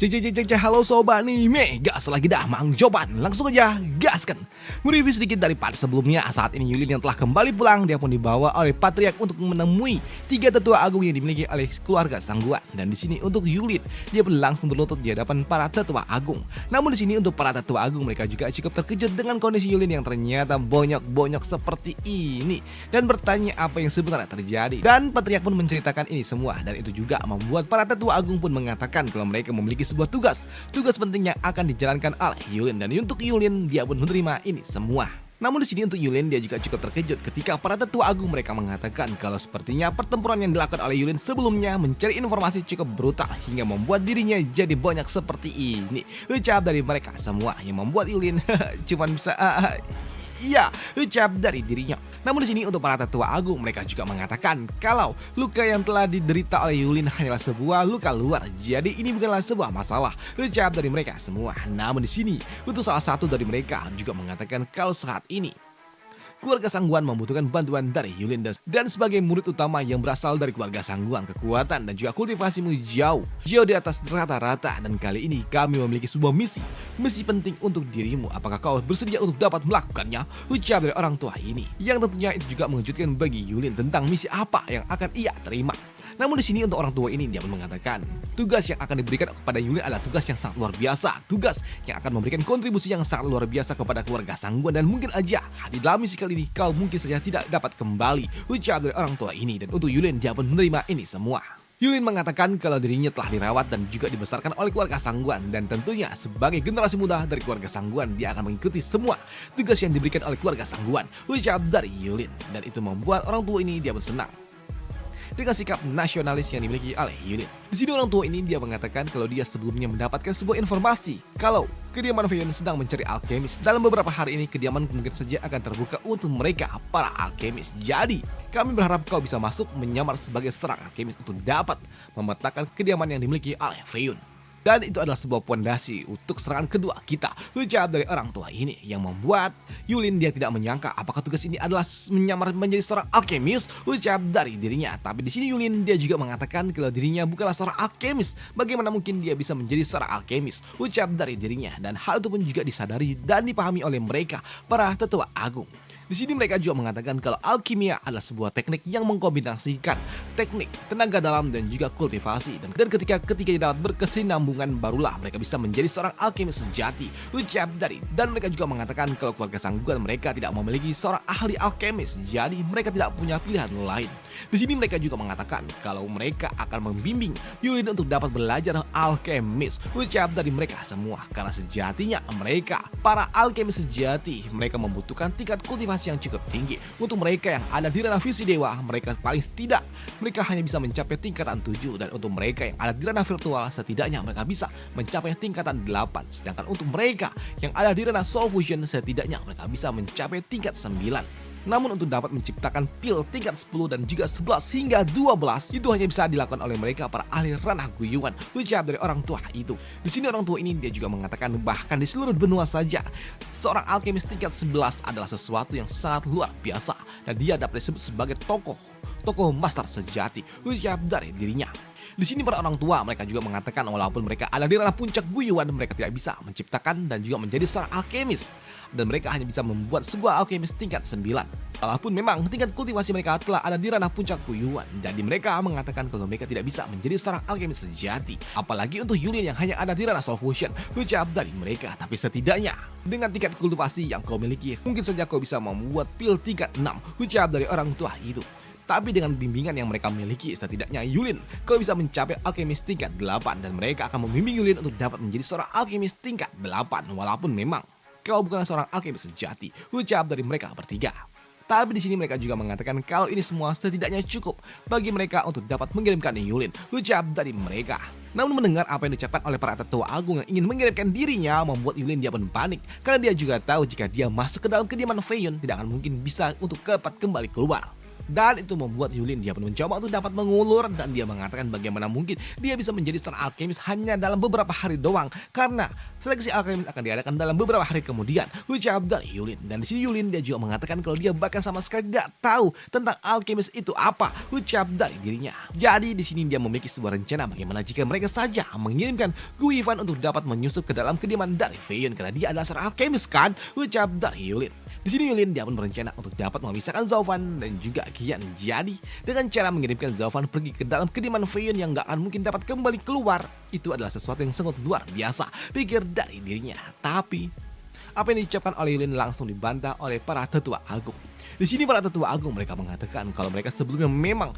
Halo sobat anime, gas lagi dah Mang Joban, langsung aja gaskan. Mereview sedikit dari part sebelumnya. Saat ini Yulin yang telah kembali pulang, dia pun dibawa oleh Patriark untuk menemui 3 tetua agung yang dimiliki oleh keluarga Sangguan. Dan di sini untuk Yulin, dia pun langsung berlutut di hadapan para tetua agung. Namun di sini untuk para tetua agung, mereka juga cukup terkejut dengan kondisi Yulin yang ternyata bonyok-bonyok seperti ini dan bertanya apa yang sebenarnya terjadi. Dan Patriark pun menceritakan ini semua, dan itu juga membuat para tetua agung pun mengatakan kalau mereka memiliki sebuah tugas penting yang akan dijalankan oleh Yulin. Dan untuk Yulin, dia pun menerima ini semua. Namun di sini untuk Yulin, dia juga cukup terkejut ketika para tetua agung mereka mengatakan kalau sepertinya pertempuran yang dilakukan oleh Yulin sebelumnya mencari informasi cukup brutal hingga membuat dirinya jadi banyak seperti ini. Ucap dari mereka semua yang membuat Yulin cuman bisa ucap dari dirinya. Namun di sini untuk para tetua agung, mereka juga mengatakan kalau luka yang telah diderita oleh Yulin hanyalah sebuah luka luar. Jadi ini bukanlah sebuah masalah, ucap dari mereka semua. Namun di sini untuk salah satu dari mereka juga mengatakan kalau saat ini keluarga Sangguan membutuhkan bantuan dari Yulin, dan sebagai murid utama yang berasal dari keluarga Sangguan, kekuatan dan juga kultivasimu jauh di atas rata-rata. Dan kali ini kami memiliki sebuah misi penting untuk dirimu. Apakah kau bersedia untuk dapat melakukannya? Ucap dari orang tua ini, yang tentunya itu juga mengejutkan bagi Yulin tentang misi apa yang akan ia terima. Namun di sini untuk orang tua ini, dia pun mengatakan tugas yang akan diberikan kepada Yulin adalah tugas yang sangat luar biasa, tugas yang akan memberikan kontribusi yang sangat luar biasa kepada keluarga Sangguan, dan mungkin aja di dalam misi kali ini kau mungkin saja tidak dapat kembali, ucap dari orang tua ini. Dan untuk Yulin, dia pun menerima ini semua. Yulin mengatakan kalau dirinya telah dirawat dan juga dibesarkan oleh keluarga Sangguan, dan tentunya sebagai generasi muda dari keluarga Sangguan, dia akan mengikuti semua tugas yang diberikan oleh keluarga Sangguan, ucap dari Yulin. Dan itu membuat orang tua ini dia pun senang dengan sikap nasionalis yang dimiliki oleh Yulin. Di sini orang tua ini dia mengatakan kalau dia sebelumnya mendapatkan sebuah informasi kalau kediaman Feiyun sedang mencari alkemis. Dalam beberapa hari ini kediaman mungkin saja akan terbuka untuk mereka para alkemis. Jadi kami berharap kau bisa masuk menyamar sebagai seorang alkemis untuk dapat memetakan kediaman yang dimiliki oleh Feiyun. Dan itu adalah sebuah pondasi untuk serangan kedua kita, ucap dari orang tua ini, yang membuat Yulin dia tidak menyangka apakah tugas ini adalah menyamar menjadi seorang alkemis, ucap dari dirinya. Tapi di sini Yulin dia juga mengatakan kalau dirinya bukanlah seorang alkemis. Bagaimana mungkin dia bisa menjadi seorang alkemis, ucap dari dirinya. Dan hal itu pun juga disadari dan dipahami oleh mereka para tetua agung. Di sini mereka juga mengatakan kalau alkimia adalah sebuah teknik yang mengkombinasikan teknik tenaga dalam dan juga kultivasi, dan ketika dapat berkesinambungan barulah mereka bisa menjadi seorang alkemis sejati, ucap dari. Dan mereka juga mengatakan kalau keluarga Sangguan mereka tidak memiliki seorang ahli alkemis, jadi mereka tidak punya pilihan lain. Di sini mereka juga mengatakan kalau mereka akan membimbing Yulin untuk dapat belajar alkemis, ucap dari mereka semua, karena sejatinya mereka para alkemis sejati, mereka membutuhkan tingkat kultivasi yang cukup tinggi. Untuk mereka yang ada di ranah visi dewa, mereka paling tidak mereka hanya bisa mencapai tingkatan 7, dan untuk mereka yang ada di ranah virtual setidaknya mereka bisa mencapai tingkatan 8. Sedangkan untuk mereka yang ada di ranah soul fusion setidaknya mereka bisa mencapai tingkat 9. Namun untuk dapat menciptakan pil tingkat 10 dan juga 11 hingga 12 itu hanya bisa dilakukan oleh mereka para ahli ranah guyuan, ucap dari orang tua itu. Di sini orang tua ini dia juga mengatakan bahkan di seluruh benua saja seorang alkemis tingkat 11 adalah sesuatu yang sangat luar biasa, dan dia dapat disebut sebagai tokoh master sejati, ucap dari dirinya. Di sini para orang tua mereka juga mengatakan walaupun mereka ada di ranah puncak guyuan, mereka tidak bisa menciptakan dan juga menjadi seorang alkemis, dan mereka hanya bisa membuat sebuah alkemis tingkat 9. Walaupun memang tingkat kultivasi mereka telah ada di ranah puncak guyuan, jadi mereka mengatakan kalau mereka tidak bisa menjadi seorang alkemis sejati. Apalagi untuk Yulin yang hanya ada di ranah soul fusion, ucap dari mereka. Tapi setidaknya dengan tingkat kultivasi yang kau miliki, mungkin saja kau bisa membuat pil tingkat 6, ucap dari orang tua itu. Tapi dengan bimbingan yang mereka miliki, setidaknya Yulin kau bisa mencapai alkemis tingkat 8, dan mereka akan membimbing Yulin untuk dapat menjadi seorang alkemis tingkat 8 walaupun memang kau bukan seorang alkemis sejati, ucap dari mereka bertiga. Tapi di sini mereka juga mengatakan kalau ini semua setidaknya cukup bagi mereka untuk dapat mengirimkan Yulin, ucap dari mereka. Namun mendengar apa yang diucapkan oleh para tetua agung yang ingin mengirimkan dirinya membuat Yulin dia pun panik, karena dia juga tahu jika dia masuk ke dalam kediaman Feiyun tidak akan mungkin bisa untuk dapat kembali keluar. Dan itu membuat Yulin dia pun mencoba untuk dapat mengulur dan dia mengatakan bagaimana mungkin dia bisa menjadi seorang alkemis hanya dalam beberapa hari doang karena seleksi alkemis akan diadakan dalam beberapa hari kemudian. Ucap dari Yulin. Dan di sini Yulin dia juga mengatakan kalau dia bahkan sama sekali tidak tahu tentang alkemis itu apa. Ucap dari dirinya. Jadi di sini dia memiliki sebuah rencana bagaimana jika mereka saja mengirimkan Guifan untuk dapat menyusup ke dalam kediaman dari Feiyun karena dia adalah seorang alkemis kan. Ucap dari Yulin. Di sini Yulin dia pun berencana untuk dapat memisahkan Zaufan dan juga Qian. Jadi dengan cara mengirimkan Zaufan pergi ke dalam kediaman Feiyun yang gak akan mungkin dapat kembali keluar, itu adalah sesuatu yang sangat luar biasa, pikir dari dirinya. Tapi apa yang diucapkan oleh Yulin langsung dibantah oleh para tetua agung. Di sini para tetua agung mereka mengatakan kalau mereka sebelumnya memang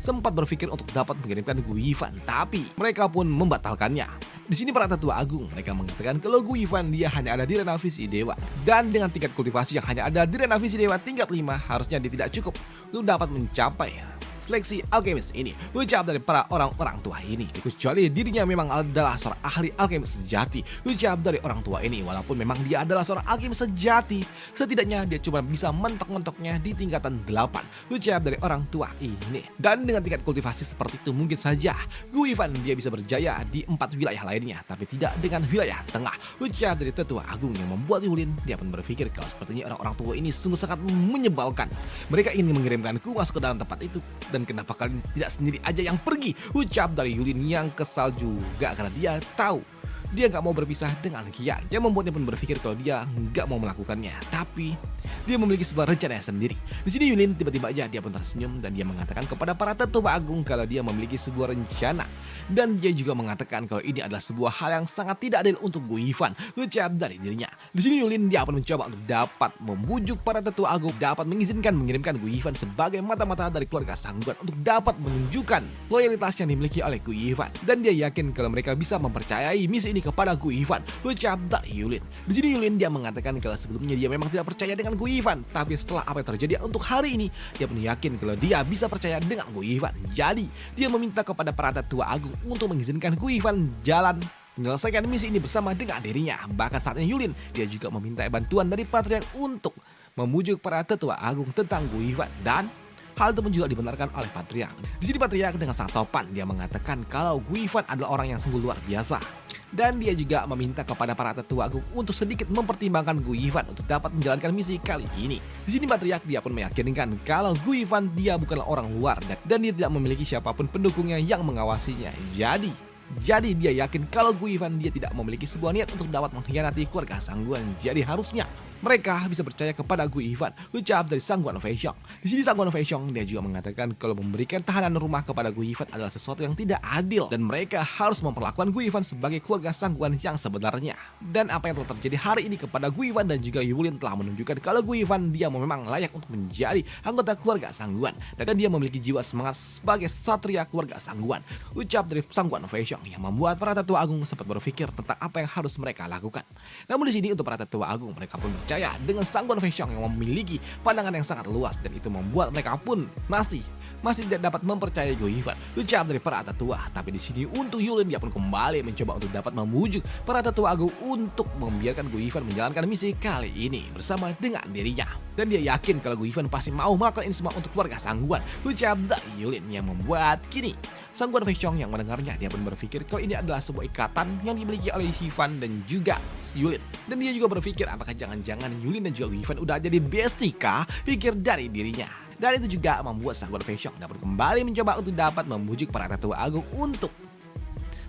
sempat berpikir untuk dapat mengirimkan Guifan, tapi mereka pun membatalkannya. Di sini para tetua agung mereka mengatakan kalau Guifan dia hanya ada di ranah visi dewa dan dengan tingkat kultivasi yang hanya ada di ranah visi dewa tingkat 5 harusnya dia tidak cukup untuk dapat mencapai seleksi alkemis ini. Ucap dari para orang-orang tua ini, kecuali dirinya memang adalah seorang ahli alkemis sejati. Ucap dari orang tua ini, walaupun memang dia adalah seorang alkemis sejati, setidaknya dia cuma bisa mentok-mentoknya di tingkatan 8. Ucap dari orang tua ini. Dan dengan tingkat kultivasi seperti itu mungkin saja Guifan dia bisa berjaya di 4 wilayah lainnya, tapi tidak dengan wilayah tengah. Ucap dari tetua agung yang membuat Yulin dia pun berpikir kalau sepertinya orang-orang tua ini sungguh sangat menyebalkan. Mereka ingin mengirimkanku masuk ke dalam tempat itu. Dan kenapa kalian tidak sendiri aja yang pergi? Ucap dari Yulin yang kesal juga karena dia tahu dia nggak mau berpisah dengan Qian, yang membuatnya pun berpikir kalau dia nggak mau melakukannya. Tapi dia memiliki sebuah rencana sendiri. Di sini Yulin tiba-tiba aja dia pun tersenyum dan dia mengatakan kepada para tetua agung kalau dia memiliki sebuah rencana. Dan dia juga mengatakan kalau ini adalah sebuah hal yang sangat tidak adil untuk Guifan. Ucap dari dirinya. Di sini Yulin dia pun mencoba untuk dapat membujuk para tetua agung dapat mengizinkan mengirimkan Guifan sebagai mata-mata dari keluarga Sangguan untuk dapat menunjukkan loyalitas yang dimiliki oleh Guifan. Dan dia yakin kalau mereka bisa mempercayai misi ini kepada Guifan. Ucap dari Yulin. Di sini Yulin dia mengatakan kalau sebelumnya dia memang tidak percaya dengan Guifan, tapi setelah apa yang terjadi untuk hari ini, dia pun yakin kalau dia bisa percaya dengan Guifan. Jadi dia meminta kepada para tetua agung untuk mengizinkan Guifan jalan menyelesaikan misi ini bersama dengan dirinya. Bahkan saat ini Yulin dia juga meminta bantuan dari Patriark untuk membujuk para tetua agung tentang Guifan, dan hal itu pun juga dibenarkan oleh Patriark. Di sini Patriark dengan sangat sopan dia mengatakan kalau Guifan adalah orang yang sungguh luar biasa. Dan dia juga meminta kepada para tetua agung untuk sedikit mempertimbangkan Guifan untuk dapat menjalankan misi kali ini. Di sini Patriark dia pun meyakinkan kalau Guifan dia bukanlah orang luar dan dia tidak memiliki siapapun pendukungnya yang mengawasinya. Jadi dia yakin kalau Guifan dia tidak memiliki sebuah niat untuk dapat mengkhianati keluarga Sangguan. Jadi harusnya mereka bisa percaya kepada Guifan. Ucap dari Sangguan Feixiong. Di sini Sangguan Feixiong dia juga mengatakan kalau memberikan tahanan rumah kepada Guifan adalah sesuatu yang tidak adil dan mereka harus memperlakukan Guifan sebagai keluarga Sangguan yang sebenarnya. Dan apa yang telah terjadi hari ini kepada Guifan dan juga Yulin telah menunjukkan kalau Guifan dia memang layak untuk menjadi anggota keluarga Sangguan dan dia memiliki jiwa semangat sebagai satria keluarga Sangguan. Ucap dari Sangguan Feixiong yang membuat para tetua agung sempat berpikir tentang apa yang harus mereka lakukan. Namun di sini untuk para tetua agung mereka pun percaya dengan Sangguan Feixiong yang memiliki pandangan yang sangat luas dan itu membuat mereka pun masih tidak dapat mempercayai Guifan. Ucap dari para tetua. Tapi di sini untuk Yulin dia pun kembali mencoba untuk dapat membujuk para tetua agung untuk membiarkan Guifan menjalankan misi kali ini bersama dengan dirinya. Dan dia yakin kalau Guifan pasti mau melakukan ini semua untuk keluarga Sangguan. Ucap dari Yulin yang membuat kini Sangguan Feixiong yang mendengarnya dia pun berpikir kalau ini adalah sebuah ikatan yang dimiliki oleh Guifan dan juga Yulin. Dan dia juga berpikir apakah jangan-jangan Yulin dan juga Guifan udah jadi bestie kah? Pikir dari dirinya. Dan itu juga membuat Sangguan Feixiong dapat kembali mencoba untuk dapat membujuk para tetua agung untuk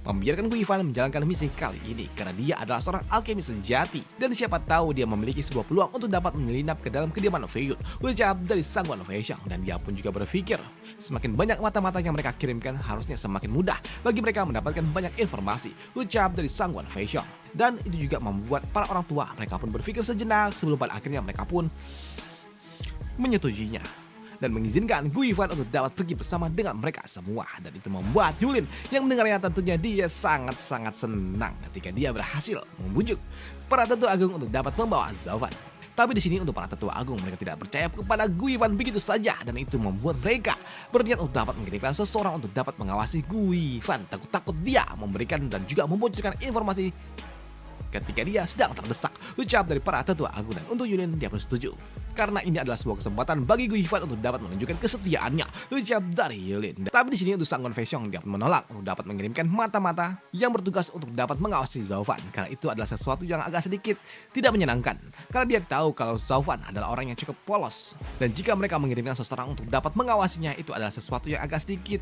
membiarkan Guifan menjalankan misi kali ini karena dia adalah seorang alkemis sejati dan siapa tahu dia memiliki sebuah peluang untuk dapat menyelinap ke dalam kediaman Feiyun. Ucap dari Sangguan Feixiong dan dia pun juga berpikir semakin banyak mata-mata yang mereka kirimkan harusnya semakin mudah bagi mereka mendapatkan banyak informasi. Ucap dari Sangguan Feixiong. Dan itu juga membuat para orang tua mereka pun berpikir sejenak sebelum pada akhirnya mereka pun menyetujuinya dan mengizinkan Guifan untuk dapat pergi bersama dengan mereka semua. Dan itu membuat Yulin yang mendengarnya tentunya dia sangat-sangat senang ketika dia berhasil membujuk para tetua agung untuk dapat membawa Zaufan. Tapi di sini untuk para tetua agung mereka tidak percaya kepada Guifan begitu saja dan itu membuat mereka berniat untuk dapat mengirimkan seseorang untuk dapat mengawasi Guifan. Takut-takut dia memberikan dan juga membocorkan informasi ketika dia sedang terdesak. Ucap dari para tetua agung, dan untuk Yulin dia pun setuju. Karena ini adalah sebuah kesempatan bagi Gu Yifan untuk dapat menunjukkan kesetiaannya. Ucap dari Yulin. Tapi di sini untuk Sang Wan Feixiong dia pun menolak untuk dapat mengirimkan mata-mata yang bertugas untuk dapat mengawasi Zhao Fan, karena itu adalah sesuatu yang agak sedikit tidak menyenangkan. Karena dia tahu kalau Zhao Fan adalah orang yang cukup polos, dan jika mereka mengirimkan seseorang untuk dapat mengawasinya, itu adalah sesuatu yang agak sedikit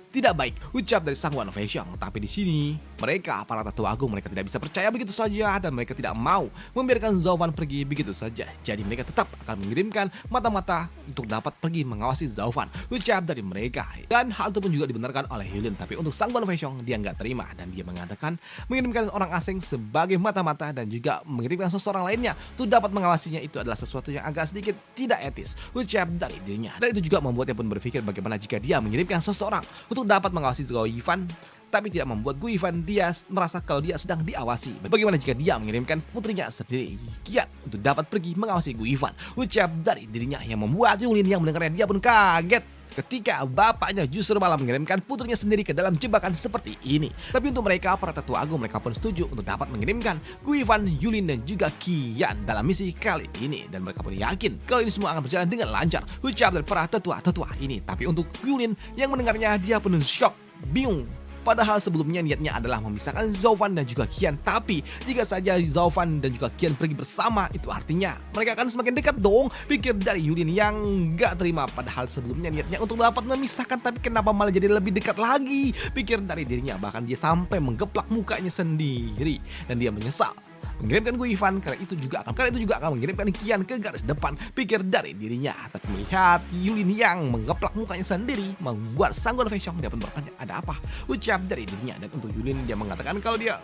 tidak baik, ucap dari Sang Wan Feixiong. Tapi di sini mereka para tetua agung, mereka tidak bisa percaya begitu saja, dan mereka tidak mau membiarkan Zhao Fan pergi begitu saja. Jadi mereka tetap akan mengirimkan mata-mata untuk dapat pergi mengawasi Zhao Fan, ucap dari mereka. Dan hal itu pun juga dibenarkan oleh Yulin. Tapi untuk Sang Wan Feixiong dia nggak terima, dan dia mengatakan mengirimkan orang asing sebagai mata-mata dan juga mengirimkan seseorang lainnya untuk dapat mengawasinya itu adalah sesuatu yang agak sedikit tidak etis, ucap dari dirinya. Dan itu juga membuatnya pun berpikir bagaimana jika dia mengirimkan seseorang untuk dapat mengawasi Gu Yifan, tapi tidak membuat Gu Yifan dia merasa kalau dia sedang diawasi. Bagaimana jika dia mengirimkan putrinya sendiri, Qian, untuk dapat pergi mengawasi Gu Yifan, ucap dari dirinya, yang membuat Yulin yang mendengarnya dia pun kaget ketika bapaknya justru malah mengirimkan putrinya sendiri ke dalam jebakan seperti ini. Tapi untuk mereka para tetua agung, mereka pun setuju untuk dapat mengirimkan Gu Yifan, Yulin dan juga Qian dalam misi kali ini, dan mereka pun yakin kalau ini semua akan berjalan dengan lancar, ucap dari para tetua ini. Tapi untuk Yulin yang mendengarnya dia pun shock, bingung. Padahal sebelumnya niatnya adalah memisahkan Zhao Fan dan juga Qian. Tapi jika saja Zhao Fan dan juga Qian pergi bersama, itu artinya mereka akan semakin dekat dong, pikir dari Yulin yang gak terima. Padahal sebelumnya niatnya untuk dapat memisahkan, tapi kenapa malah jadi lebih dekat lagi, pikir dari dirinya. Bahkan dia sampai menggeplak mukanya sendiri, dan dia menyesal mengirimkan Gu Yifan karena itu juga akan mengirimkan Qian ke garis depan, pikir dari dirinya. Tapi melihat Yulin yang menggeplak mukanya sendiri membuat Sang Wan Feixiong dia pun bertanya ada apa, ucap dari dirinya. Dan untuk Yulin dia mengatakan kalau dia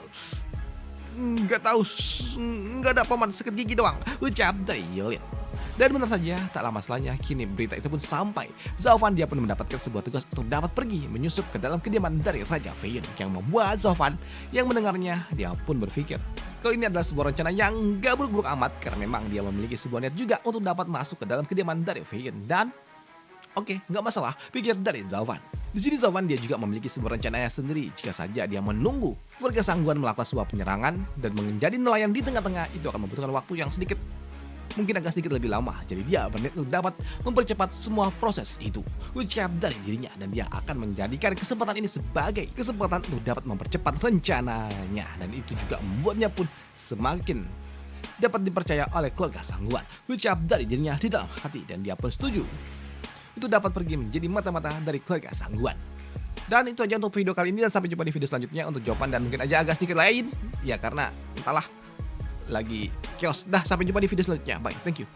nggak tahu, nggak ada paman sakit gigi doang, ucap dari Yulin. Dan benar saja, tak lama setelahnya kini berita itu pun sampai. Zhao Fan dia pun mendapatkan sebuah tugas untuk dapat pergi menyusup ke dalam kediaman dari Raja Fei Yun, yang membuat Zhao Fan yang mendengarnya dia pun berpikir kalau ini adalah sebuah rencana yang gak buruk-buruk amat, karena memang dia memiliki sebuah niat juga untuk dapat masuk ke dalam kediaman dari Fei Yun. Dan oke, nggak masalah, pikir dari Zhao Fan. Di sini Zhao Fan dia juga memiliki sebuah rencananya sendiri. Jika saja dia menunggu keluarga Sangguan melakukan sebuah penyerangan dan menjadi nelayan di tengah-tengah, itu akan membutuhkan waktu yang mungkin agak sedikit lebih lama. Jadi dia berniat untuk dapat mempercepat semua proses itu, ucap dari dirinya. Dan dia akan menjadikan kesempatan ini sebagai kesempatan untuk dapat mempercepat rencananya. Dan itu juga membuatnya pun semakin dapat dipercaya oleh keluarga Sangguan, ucap dari dirinya di dalam hati. Dan dia pun setuju untuk dapat pergi menjadi mata-mata dari keluarga Sangguan. Dan itu aja untuk video kali ini, dan sampai jumpa di video selanjutnya untuk jawaban dan mungkin aja agak sedikit lain ya, karena entahlah lagi chaos. Dah, sampai jumpa di video selanjutnya. Bye, thank you.